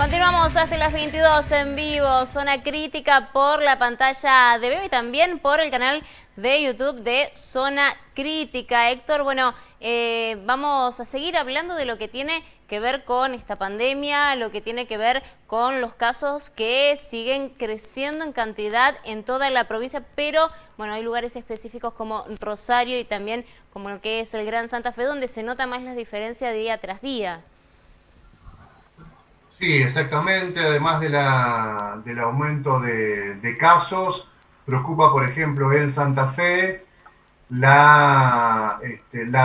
Continuamos hasta las 22 en vivo, Zona Crítica por la pantalla de Veo y también por el canal de YouTube de Zona Crítica. Héctor, bueno, vamos a seguir hablando de lo que tiene que ver con esta pandemia, lo que tiene que ver con los casos que siguen creciendo en cantidad en toda la provincia, pero bueno, hay lugares específicos como Rosario y también como lo que es el Gran Santa Fe, donde se nota más la diferencia día tras día. Sí, exactamente. Además del aumento de casos, preocupa, por ejemplo, en Santa Fe la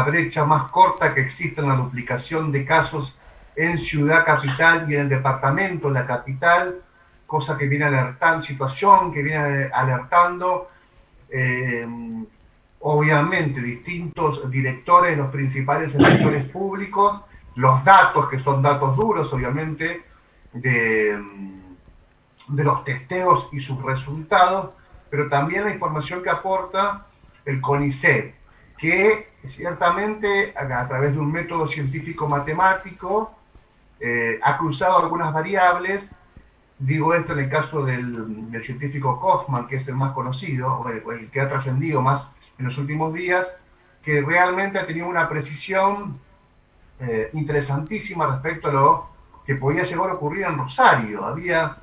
brecha más corta que existe en la duplicación de casos en Ciudad Capital y en el departamento, en la capital, cosa que viene alertando, situación que viene alertando, eh, obviamente, distintos directores de los principales sectores públicos, los datos, que son datos duros, obviamente, de, de los testeos y sus resultados, pero también la información que aporta el CONICET, que ciertamente a través de un método científico-matemático ha cruzado algunas variables. Digo esto en el caso del científico Kaufman, que es el más conocido, o el que ha trascendido más en los últimos días, que realmente ha tenido una precisión interesantísima respecto a lo que podía llegar a ocurrir en Rosario. Había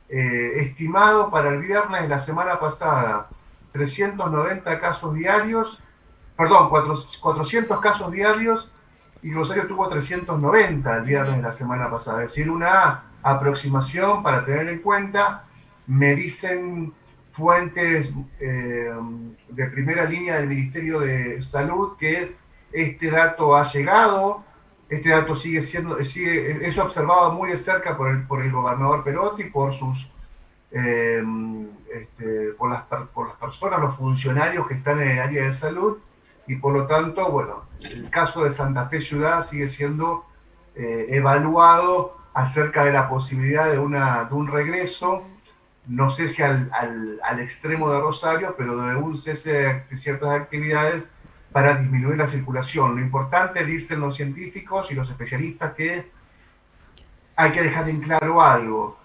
estimado para el viernes de la semana pasada 390 casos diarios, perdón, 400 casos diarios, y Rosario tuvo 390 el viernes de la semana pasada. Es decir, una aproximación para tener en cuenta. Me dicen fuentes de primera línea del Ministerio de Salud que este dato ha llegado. Este dato es observado muy de cerca por el gobernador Perotti, por sus por las personas, los funcionarios que están en el área de salud, y por lo tanto, bueno, el caso de Santa Fe Ciudad sigue siendo evaluado acerca de la posibilidad de un regreso, no sé si al extremo de Rosario, pero de un cese de ciertas actividades para disminuir la circulación. Lo importante, dicen los científicos y los especialistas, que hay que dejar en claro algo.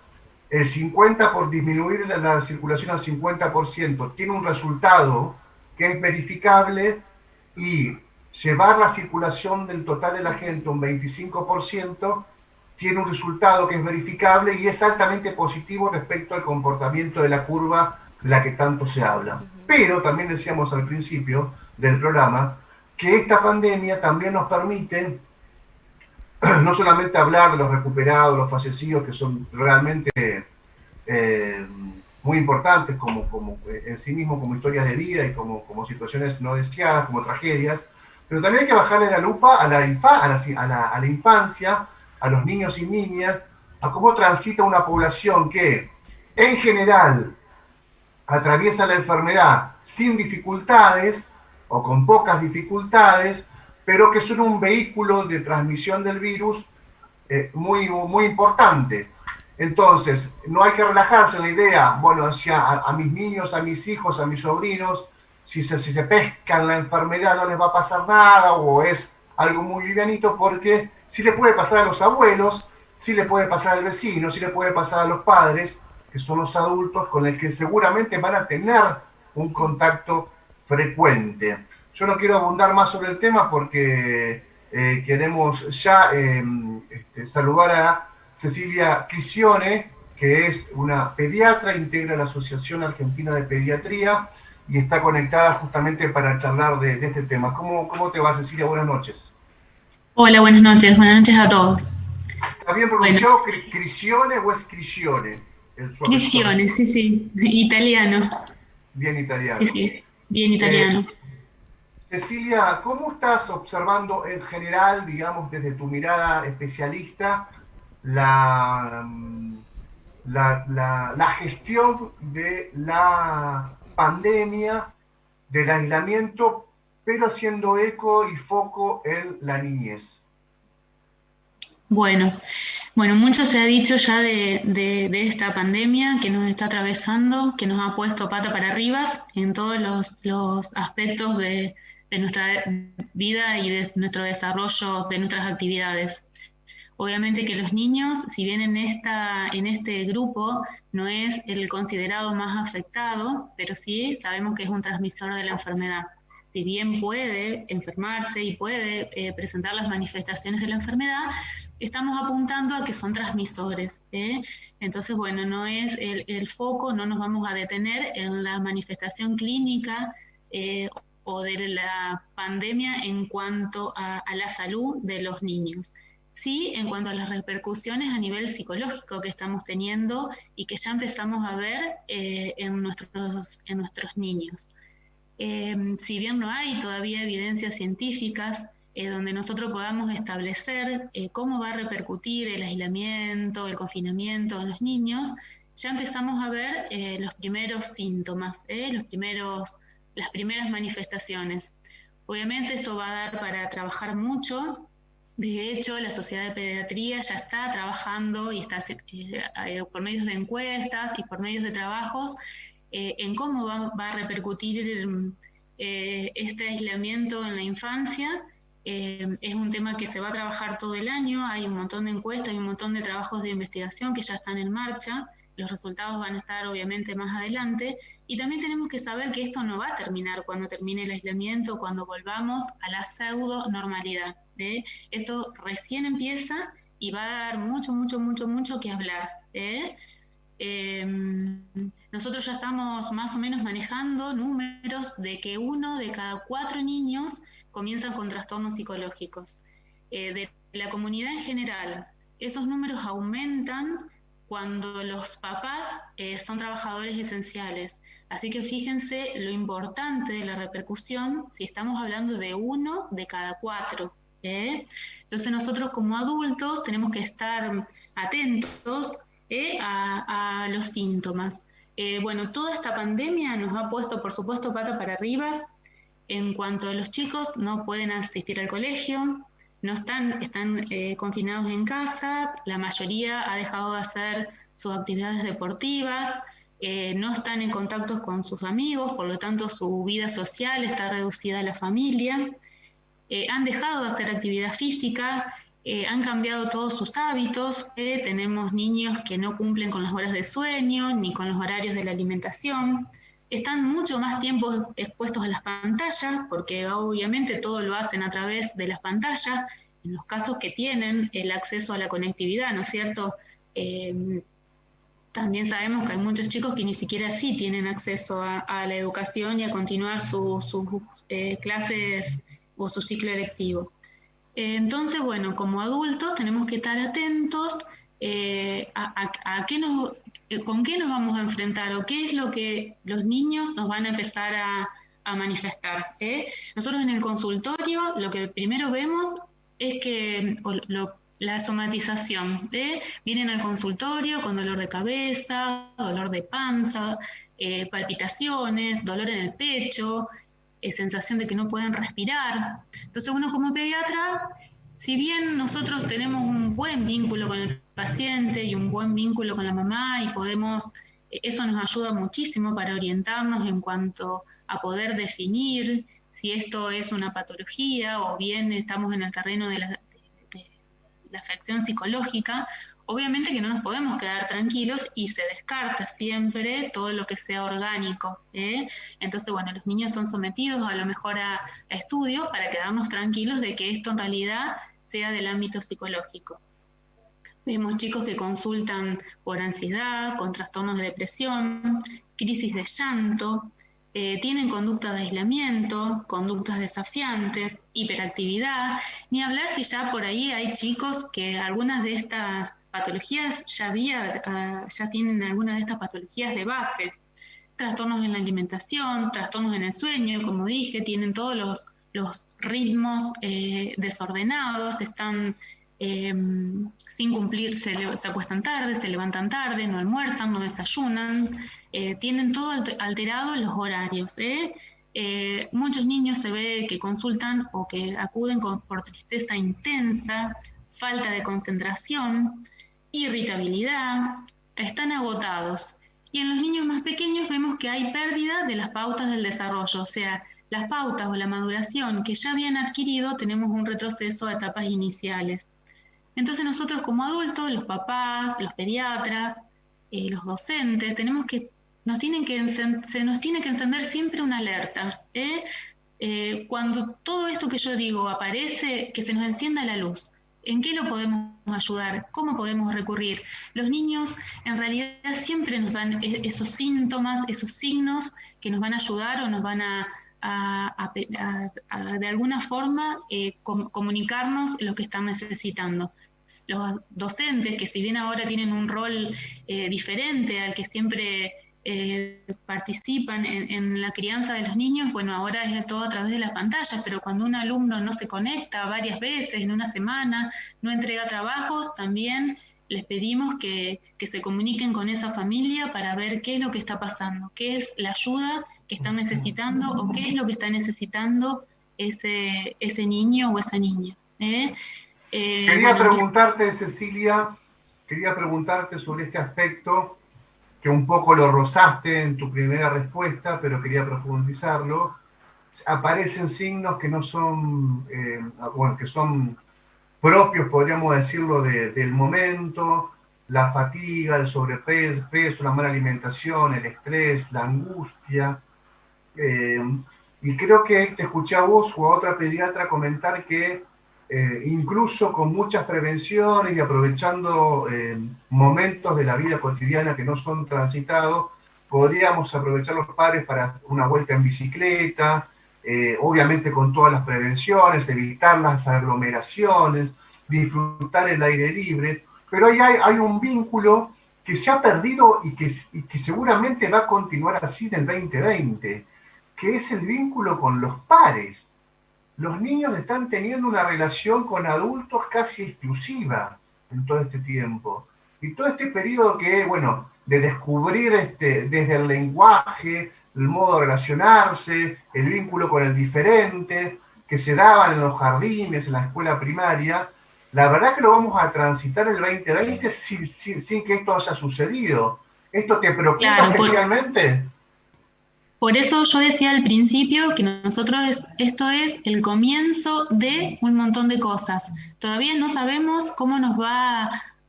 El 50 por disminuir la circulación al 50% tiene un resultado que es verificable, y llevar la circulación del total de la gente a un 25% tiene un resultado que es verificable y es altamente positivo respecto al comportamiento de la curva de la que tanto se habla. Pero también decíamos al principio del programa que esta pandemia también nos permite no solamente hablar de los recuperados, los fallecidos, que son realmente eh, muy importantes en sí mismos, como historias de vida y como situaciones no deseadas, como tragedias, pero también hay que bajarle la lupa a la infancia, a los niños y niñas, a cómo transita una población que en general atraviesa la enfermedad sin dificultades o con pocas dificultades, pero que son un vehículo de transmisión del virus muy importante. Entonces, no hay que relajarse en la idea, bueno, si a mis niños, a mis hijos, a mis sobrinos, si se pescan la enfermedad no les va a pasar nada, o es algo muy livianito, porque sí le puede pasar a los abuelos, sí le puede pasar al vecino, sí le puede pasar a los padres, que son los adultos con los que seguramente van a tener un contacto frecuente. Yo no quiero abundar más sobre el tema porque queremos ya saludar a Cecilia Crisione, que es una pediatra, integra la Asociación Argentina de Pediatría y está conectada justamente para charlar de este tema. ¿Cómo te va, Cecilia? Buenas noches. Hola, buenas noches a todos. ¿Está bien Bueno, pronunciado Crisione o es Crisione? Su Cristione, apellido. sí, sí, italiano, Bien sí, italiano. sí, bien Eh, italiano. Cecilia, ¿cómo estás observando en general, digamos, desde tu mirada especialista, la, la gestión de la pandemia, del aislamiento, pero haciendo eco y foco en la niñez? Bueno, bueno, mucho se ha dicho ya de esta pandemia que nos está atravesando, que nos ha puesto pata para arriba en todos los aspectos de nuestra vida y de nuestro desarrollo, de nuestras actividades. Obviamente que los niños, si bien en este grupo no es el considerado más afectado, pero sí sabemos que es un transmisor de la enfermedad. Si bien puede enfermarse y puede presentar las manifestaciones de la enfermedad, estamos apuntando a que son transmisores. Entonces, bueno, no es el foco, no nos vamos a detener en la manifestación clínica o de la pandemia en cuanto a la salud de los niños. Sí, en cuanto a las repercusiones a nivel psicológico que estamos teniendo y que ya empezamos a ver en nuestros niños. Si bien no hay todavía evidencias científicas donde nosotros podamos establecer cómo va a repercutir el aislamiento, el confinamiento en los niños, ya empezamos a ver los primeros síntomas, las primeras manifestaciones. Obviamente esto va a dar para trabajar mucho. De hecho, la Sociedad de Pediatría ya está trabajando y está por medios de encuestas y por medios de trabajos en cómo va a repercutir este aislamiento en la infancia. Es un tema que se va a trabajar todo el año, hay un montón de encuestas, hay un montón de trabajos de investigación que ya están en marcha, los resultados van a estar obviamente más adelante, y también tenemos que saber que esto no va a terminar cuando termine el aislamiento, cuando volvamos a la pseudo normalidad. Esto recién empieza y va a dar mucho que hablar. Nosotros ya estamos más o menos manejando números de que 1 de cada 4 niños comienzan con trastornos psicológicos. De la comunidad en general, esos números aumentan cuando los papás son trabajadores esenciales. Así que fíjense lo importante de la repercusión si estamos hablando de 1 de cada 4. Entonces nosotros como adultos tenemos que estar atentos a los síntomas. Bueno, toda esta pandemia nos ha puesto, por supuesto, pata para arriba. En cuanto a los chicos, no pueden asistir al colegio, no están confinados en casa, la mayoría ha dejado de hacer sus actividades deportivas, no están en contacto con sus amigos, por lo tanto su vida social está reducida a la familia, han dejado de hacer actividad física, han cambiado todos sus hábitos, tenemos niños que no cumplen con las horas de sueño ni con los horarios de la alimentación, están mucho más tiempo expuestos a las pantallas, porque obviamente todo lo hacen a través de las pantallas, en los casos que tienen el acceso a la conectividad, ¿no es cierto? También sabemos que hay muchos chicos que ni siquiera sí tienen acceso a la educación y a continuar sus clases o su ciclo lectivo. Entonces, bueno, como adultos tenemos que estar atentos con qué nos vamos a enfrentar o qué es lo que los niños nos van a empezar a manifestar. Nosotros en el consultorio lo que primero vemos es que la somatización. Vienen al consultorio con dolor de cabeza, dolor de panza, palpitaciones, dolor en el pecho, sensación de que no pueden respirar. Entonces uno como pediatra, si bien nosotros tenemos un buen vínculo con el paciente y un buen vínculo con la mamá y eso nos ayuda muchísimo para orientarnos en cuanto a poder definir si esto es una patología o bien estamos en el terreno de la afección psicológica, obviamente que no nos podemos quedar tranquilos y se descarta siempre todo lo que sea orgánico. Entonces, bueno, los niños son sometidos a lo mejor a estudios para quedarnos tranquilos de que esto en realidad sea del ámbito psicológico. Vemos chicos que consultan por ansiedad, con trastornos de depresión, crisis de llanto, tienen conductas de aislamiento, conductas desafiantes, hiperactividad, ni hablar si ya por ahí hay chicos que algunas de estas patologías ya tienen algunas de estas patologías de base, trastornos en la alimentación, trastornos en el sueño, como dije, tienen todos los ritmos desordenados, están sin cumplir, se acuestan tarde, se levantan tarde, no almuerzan, no desayunan, tienen todo alterado los horarios. Muchos niños se ve que consultan o que acuden por tristeza intensa, falta de concentración, irritabilidad, están agotados. Y en los niños más pequeños vemos que hay pérdida de las pautas del desarrollo, o sea, las pautas o la maduración que ya habían adquirido, tenemos un retroceso a etapas iniciales. Entonces nosotros como adultos, los papás, los pediatras, los docentes, se nos tiene que encender siempre una alerta. Cuando todo esto que yo digo aparece, que se nos encienda la luz. ¿En qué lo podemos ayudar? ¿Cómo podemos recurrir? Los niños en realidad siempre nos dan esos síntomas, esos signos que nos van a ayudar o nos van de alguna forma comunicarnos lo que están necesitando. Los docentes, que si bien ahora tienen un rol diferente al que siempre participan en la crianza de los niños, bueno, ahora es todo a través de las pantallas, pero cuando un alumno no se conecta varias veces en una semana, no entrega trabajos, también les pedimos que se comuniquen con esa familia para ver qué es lo que está pasando, qué es la ayuda que están necesitando o qué es lo que está necesitando ese niño o esa niña. Quería preguntarte, Cecilia, sobre este aspecto, que un poco lo rozaste en tu primera respuesta, pero quería profundizarlo. Aparecen signos que no son, que son propios, podríamos decirlo, del momento: la fatiga, el sobrepeso, la mala alimentación, el estrés, la angustia. Y creo que te escuché a vos o a otra pediatra comentar que incluso con muchas prevenciones y aprovechando momentos de la vida cotidiana que no son transitados, podríamos aprovechar los padres para una vuelta en bicicleta, obviamente con todas las prevenciones, evitar las aglomeraciones, disfrutar el aire libre, pero hay un vínculo que se ha perdido y que seguramente va a continuar así en el 2020, que es el vínculo con los pares. Los niños están teniendo una relación con adultos casi exclusiva en todo este tiempo. Y todo este periodo de descubrir desde el lenguaje, el modo de relacionarse, el vínculo con el diferente, que se daban en los jardines, en la escuela primaria, la verdad que lo vamos a transitar el 2020 sin que esto haya sucedido. ¿Esto te preocupa especialmente? Por eso yo decía al principio que esto es el comienzo de un montón de cosas. Todavía no sabemos cómo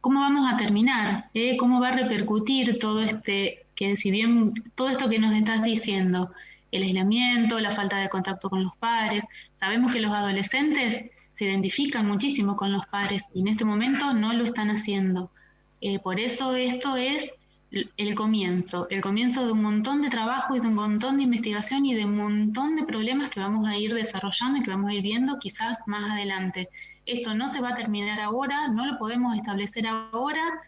vamos a terminar, cómo va a repercutir todo todo esto que nos estás diciendo, el aislamiento, la falta de contacto con los padres. Sabemos que los adolescentes se identifican muchísimo con los padres y en este momento no lo están haciendo. Por eso esto es el comienzo de un montón de trabajo y de un montón de investigación y de un montón de problemas que vamos a ir desarrollando y que vamos a ir viendo quizás más adelante. Esto no se va a terminar ahora, no lo podemos establecer ahora,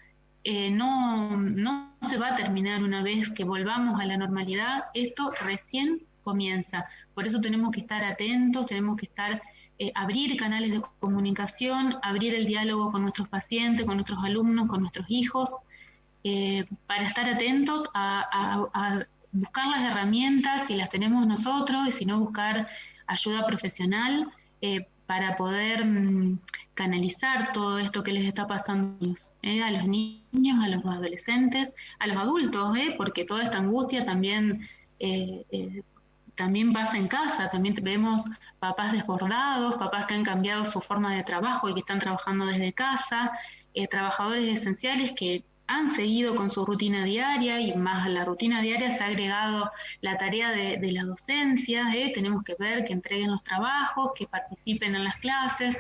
no se va a terminar una vez que volvamos a la normalidad, esto recién comienza. Por eso tenemos que estar atentos, tenemos que abrir canales de comunicación, abrir el diálogo con nuestros pacientes, con nuestros alumnos, con nuestros hijos, para estar atentos a buscar las herramientas, si las tenemos nosotros, y si no, buscar ayuda profesional para poder canalizar todo esto que les está pasando a los niños, a los adolescentes, a los adultos, porque toda esta angustia también pasa en casa. También vemos papás desbordados, papás que han cambiado su forma de trabajo y que están trabajando desde casa, trabajadores esenciales que han seguido con su rutina diaria, y más a la rutina diaria se ha agregado la tarea de la docencia. Tenemos que ver que entreguen los trabajos, que participen en las clases.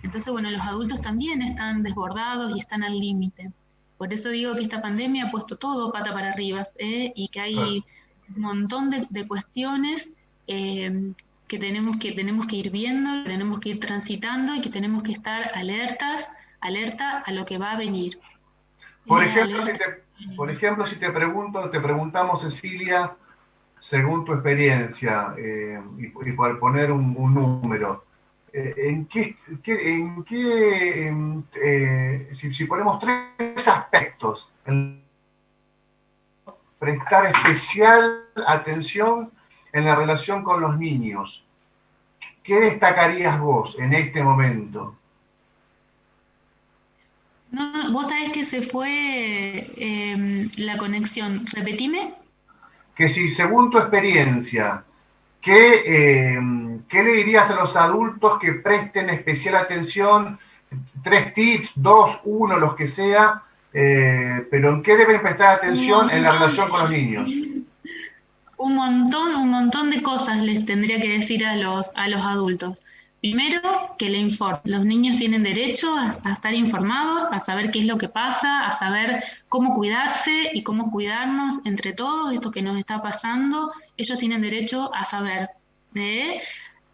Entonces, bueno, los adultos también están desbordados y están al límite. Por eso digo que esta pandemia ha puesto todo pata para arriba, y que hay un montón de cuestiones que tenemos que ir viendo, que tenemos que ir transitando y que tenemos que estar alerta a lo que va a venir. Por ejemplo, si te preguntamos, Cecilia, según tu experiencia, y por poner un número, si ponemos 3 aspectos, prestar especial atención en la relación con los niños, ¿qué destacarías vos en este momento? No, vos sabés que se fue la conexión. Repetime. Que si, según tu experiencia, ¿qué le dirías a los adultos que presten especial atención 3 tips, 2, 1, los que sea, pero ¿en qué deben prestar atención en la relación con los niños? Un montón de cosas les tendría que decir a los adultos. Primero, que le informen. Los niños tienen derecho a estar informados, a saber qué es lo que pasa, a saber cómo cuidarse y cómo cuidarnos entre todos, esto que nos está pasando. Ellos tienen derecho a saber,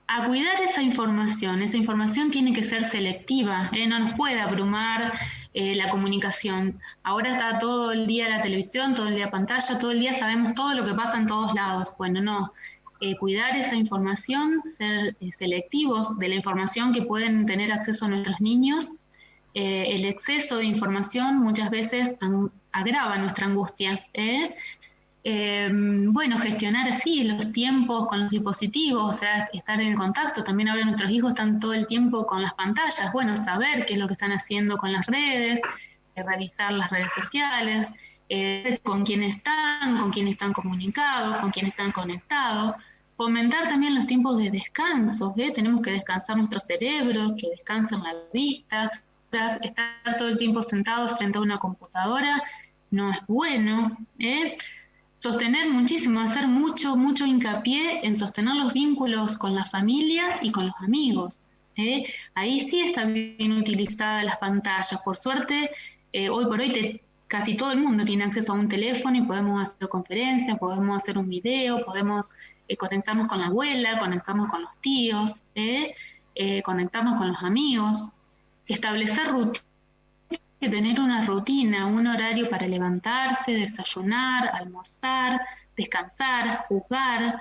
a cuidar esa información. Esa información tiene que ser selectiva, no nos puede abrumar la comunicación. Ahora está todo el día la televisión, todo el día pantalla, todo el día sabemos todo lo que pasa en todos lados. Bueno, no. Cuidar esa información, ser selectivos de la información que pueden tener acceso nuestros niños. El exceso de información muchas veces agrava nuestra angustia. Bueno, gestionar así los tiempos con los dispositivos, o sea, estar en contacto. También ahora nuestros hijos están todo el tiempo con las pantallas. Bueno, saber qué es lo que están haciendo con las redes, revisar las redes sociales, con quién están comunicados, con quién están conectados. Fomentar también los tiempos de descanso, tenemos que descansar nuestro cerebro, que descansen la vista. Estar todo el tiempo sentados frente a una computadora no es bueno. Sostener muchísimo, hacer mucho hincapié en sostener los vínculos con la familia y con los amigos. Ahí sí está bien utilizada las pantallas. Por suerte, hoy por hoy casi todo el mundo tiene acceso a un teléfono y podemos hacer conferencias, podemos hacer un video, podemos conectarnos con la abuela, conectarnos con los tíos, conectarnos con los amigos, establecer rutinas, que tener una rutina, un horario para levantarse, desayunar, almorzar, descansar, jugar,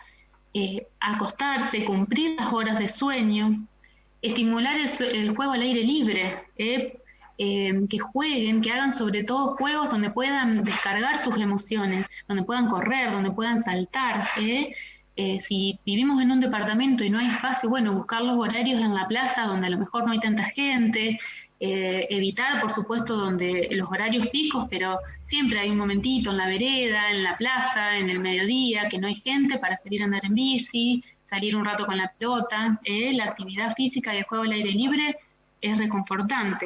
acostarse, cumplir las horas de sueño, estimular el juego al aire libre, que jueguen, que hagan sobre todo juegos donde puedan descargar sus emociones, donde puedan correr, donde puedan saltar. Si vivimos en un departamento y no hay espacio, bueno, buscar los horarios en la plaza donde a lo mejor no hay tanta gente, evitar, por supuesto, donde los horarios picos, pero siempre hay un momentito en la vereda, en la plaza, en el mediodía, que no hay gente para salir a andar en bici, salir un rato con la pelota. La actividad física y el juego al aire libre es reconfortante.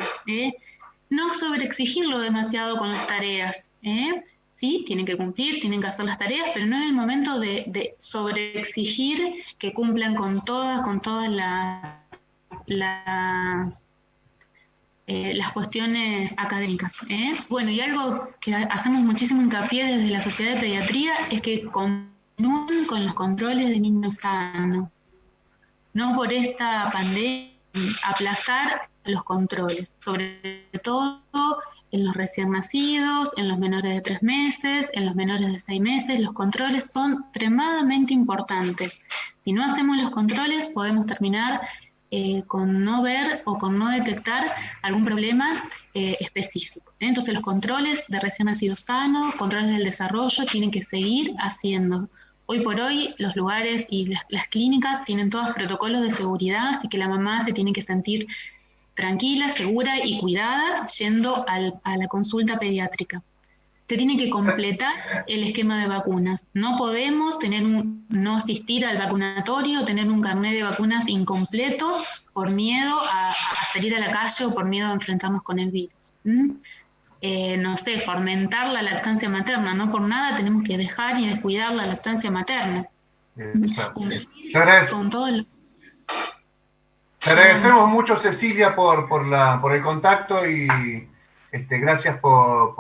No sobreexigirlo demasiado con las tareas. Sí, tienen que cumplir, tienen que hacer las tareas, pero no es el momento de sobreexigir que cumplan con todas las cuestiones académicas. Bueno, y algo que hacemos muchísimo hincapié desde la Sociedad de Pediatría es que continúen con los controles de niños sanos. No por esta pandemia aplazar los controles, sobre todo en los recién nacidos, en los menores de 3 meses, en los menores de 6 meses. Los controles son extremadamente importantes. Si no hacemos los controles, podemos terminar con no ver o con no detectar algún problema específico. Entonces los controles de recién nacidos sanos, controles del desarrollo, tienen que seguir haciendo. Hoy por hoy los lugares y las clínicas tienen todos protocolos de seguridad, así que la mamá se tiene que sentir tranquila, segura y cuidada yendo a la consulta pediátrica. Se tiene que completar el esquema de vacunas. No podemos no asistir al vacunatorio, tener un carnet de vacunas incompleto por miedo a salir a la calle o por miedo a enfrentarnos con el virus. No sé, fomentar la lactancia materna. No por nada tenemos que dejar y descuidar la lactancia materna. Con todo lo... Te agradecemos mucho, Cecilia, por el contacto y gracias por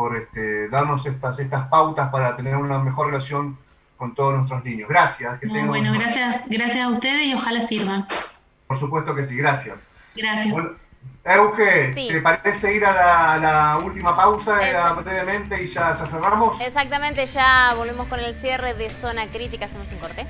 darnos estas pautas para tener una mejor relación con todos nuestros niños. Gracias. Bueno, gracias a ustedes y ojalá sirva. Por supuesto que sí, gracias. Gracias. Bueno, Euge, sí. ¿Te parece ir a la última pausa brevemente y ya cerramos? Exactamente, ya volvemos con el cierre de Zona Crítica, hacemos un corte.